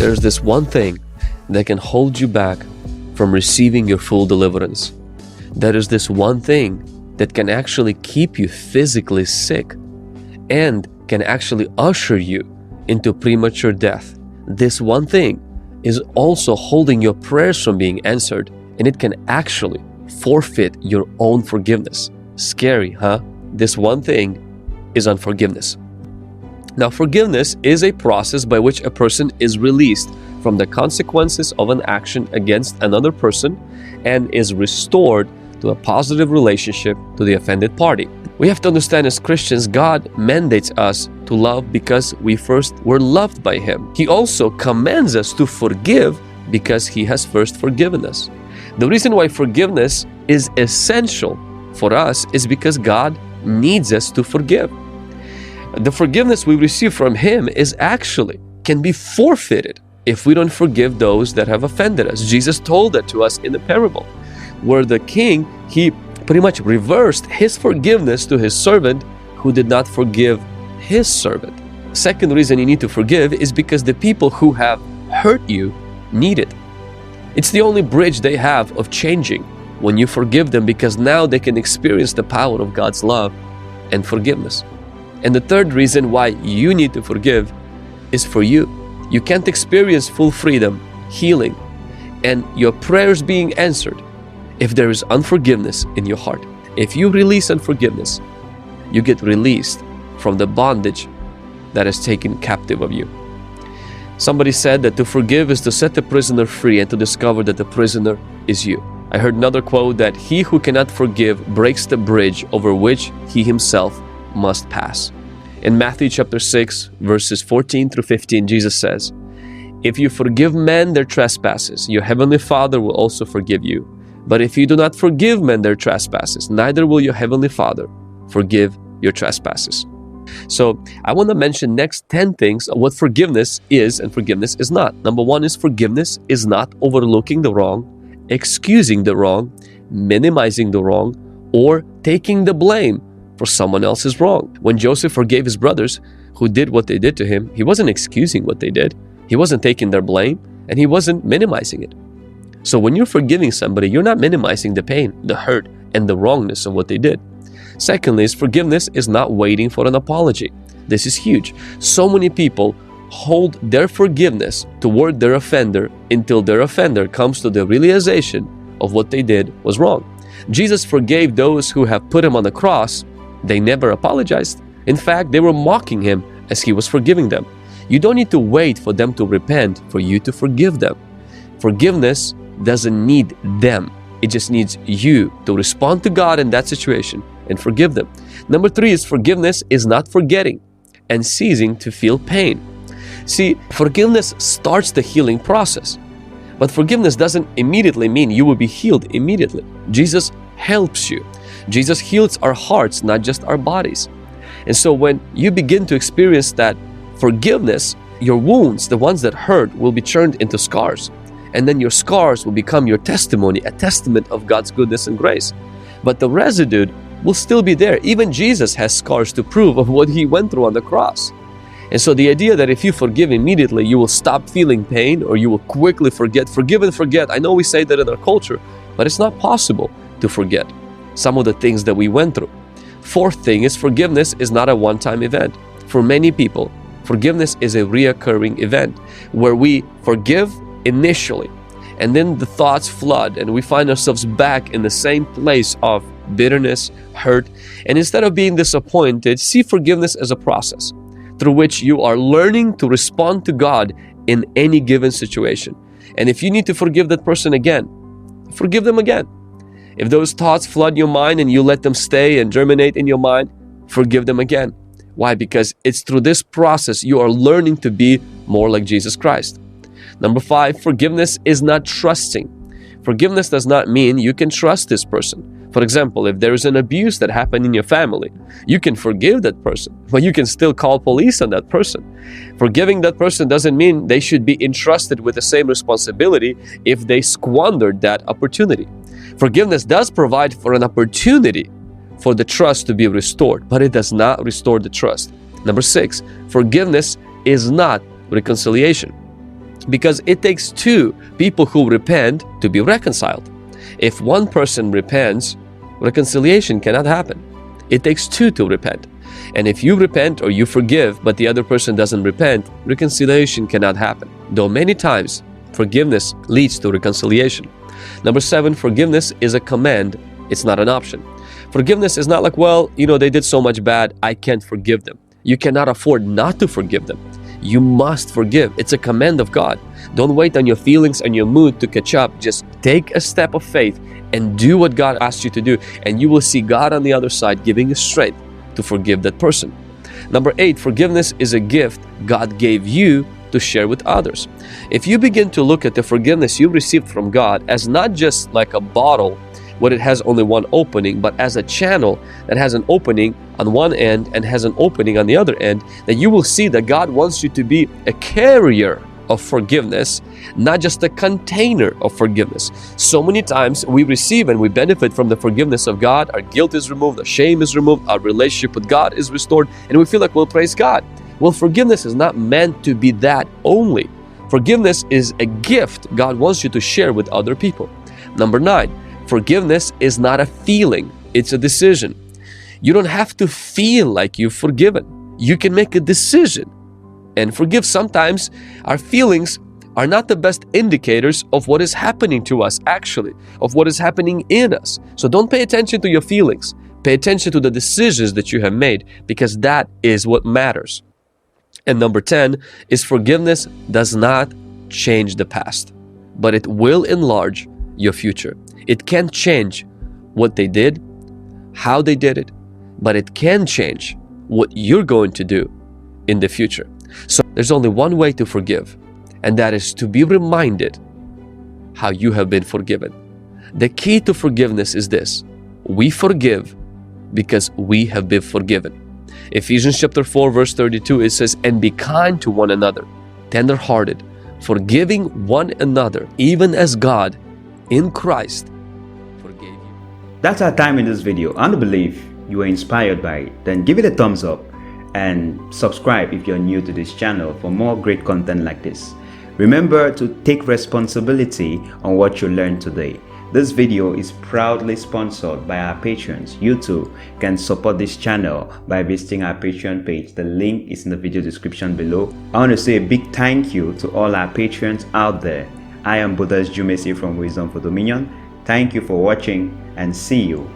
there's this one thing that can hold you back from receiving your full deliverance. There is this one thing that can actually keep you physically sick and can actually usher you into premature death. This one thing is also holding your prayers from being answered, and it can actually forfeit your own forgiveness. Scary, huh? This one thing is unforgiveness. Now, forgiveness is a process by which a person is released from the consequences of an action against another person and is restored to a positive relationship to the offended party. We have to understand, as Christians, God mandates us to love because we first were loved by Him. He also commands us to forgive because He has first forgiven us. The reason why forgiveness is essential for us is because God needs us to forgive. The forgiveness we receive from Him can be forfeited if we don't forgive those that have offended us. Jesus told that to us in the parable, where the king, he pretty much reversed his forgiveness to his servant who did not forgive his servant. Second reason you need to forgive is because the people who have hurt you need it. It's the only bridge they have of changing when you forgive them, because now they can experience the power of God's love and forgiveness. And the third reason why you need to forgive is for you. You can't experience full freedom, healing, and your prayers being answered if there is unforgiveness in your heart. If you release unforgiveness, you get released from the bondage that is taken captive of you. Somebody said that to forgive is to set the prisoner free and to discover that the prisoner is you. I heard another quote that he who cannot forgive breaks the bridge over which he himself must pass. In Matthew chapter 6, verses 14 through 15, Jesus says, "If you forgive men their trespasses, your heavenly Father will also forgive you. But if you do not forgive men their trespasses, neither will your heavenly Father forgive your trespasses." So I want to mention next 10 things of what forgiveness is and forgiveness is not. Number one is forgiveness is not overlooking the wrong, excusing the wrong, minimizing the wrong, or taking the blame for someone else's wrong. When Joseph forgave his brothers who did what they did to him, he wasn't excusing what they did. He wasn't taking their blame, and he wasn't minimizing it. So when you're forgiving somebody, you're not minimizing the pain, the hurt, and the wrongness of what they did. Secondly, is forgiveness is not waiting for an apology. This is huge. So many people hold their forgiveness toward their offender until their offender comes to the realization of what they did was wrong. Jesus forgave those who have put Him on the cross. They never apologized. In fact, they were mocking Him as He was forgiving them. You don't need to wait for them to repent for you to forgive them. Forgiveness doesn't need them. It just needs you to respond to God in that situation and forgive them. Number three is forgiveness is not forgetting and ceasing to feel pain. See, forgiveness starts the healing process, but forgiveness doesn't immediately mean you will be healed immediately. Jesus helps you. Jesus heals our hearts, not just our bodies. And so when you begin to experience that forgiveness, your wounds, the ones that hurt, will be turned into scars. And then your scars will become your testimony, a testament of God's goodness and grace. But the residue will still be there. Even Jesus has scars to prove of what He went through on the cross. And so the idea that if you forgive immediately, you will stop feeling pain or you will quickly forget, forgive and forget. I know we say that in our culture, but it's not possible to forget some of the things that we went through. Fourth thing is forgiveness is not a one-time event. For many people, forgiveness is a reoccurring event where we forgive initially, and then the thoughts flood and we find ourselves back in the same place of bitterness, hurt. And instead of being disappointed, see forgiveness as a process through which you are learning to respond to God in any given situation. And if you need to forgive that person again, forgive them again. If those thoughts flood your mind and you let them stay and germinate in your mind, forgive them again. Why? Because it's through this process you are learning to be more like Jesus Christ. Number five, forgiveness is not trusting. Forgiveness does not mean you can trust this person. For example, if there is an abuse that happened in your family, you can forgive that person, but you can still call police on that person. Forgiving that person doesn't mean they should be entrusted with the same responsibility if they squandered that opportunity. Forgiveness does provide for an opportunity for the trust to be restored, but it does not restore the trust. Number six, forgiveness is not reconciliation. Because it takes two people who repent to be reconciled. If one person repents, reconciliation cannot happen. It takes two to repent. And if you repent or you forgive, but the other person doesn't repent, reconciliation cannot happen. Though many times, forgiveness leads to reconciliation. Number 7, forgiveness is a command. It's not an option. Forgiveness is not like, well, they did so much bad, I can't forgive them. You cannot afford not to forgive them. You must forgive. It's a command of God. Don't wait on your feelings and your mood to catch up. Just take a step of faith and do what God asked you to do, and you will see God on the other side giving you strength to forgive that person. Number 8, forgiveness is a gift God gave you to share with others. If you begin to look at the forgiveness you received from God as not just like a bottle where it has only one opening, but as a channel that has an opening on one end and has an opening on the other end, then you will see that God wants you to be a carrier of forgiveness, not just a container of forgiveness. So many times we receive and we benefit from the forgiveness of God. Our guilt is removed, our shame is removed, our relationship with God is restored, and we feel like, well, praise God. Well, forgiveness is not meant to be that only. Forgiveness is a gift God wants you to share with other people. Number 9, forgiveness is not a feeling, it's a decision. You don't have to feel like you've forgiven. You can make a decision and forgive. Sometimes our feelings are not the best indicators of what is happening to us, actually, of what is happening in us. So don't pay attention to your feelings. Pay attention to the decisions that you have made, because that is what matters. And number 10 is forgiveness does not change the past, but it will enlarge your future. It can't change what they did, how they did it, but it can change what you're going to do in the future. So there's only one way to forgive, and that is to be reminded how you have been forgiven. The key to forgiveness is this: we forgive because we have been forgiven. Ephesians chapter 4 verse 32, it says, "And be kind to one another, tender-hearted, forgiving one another, even as God in Christ forgave you." That's our time in this video. I believe you were inspired by it. Then give it a thumbs up and subscribe if you're new to this channel for more great content like this. Remember to take responsibility on what you learned today. This video is proudly sponsored by our patrons. You too can support this channel by visiting our Patreon page. The link is in the video description below. I want to say a big thank you to all our patrons out there. I am Buddha's Jumesi from Wisdom for Dominion. Thank you for watching, and see you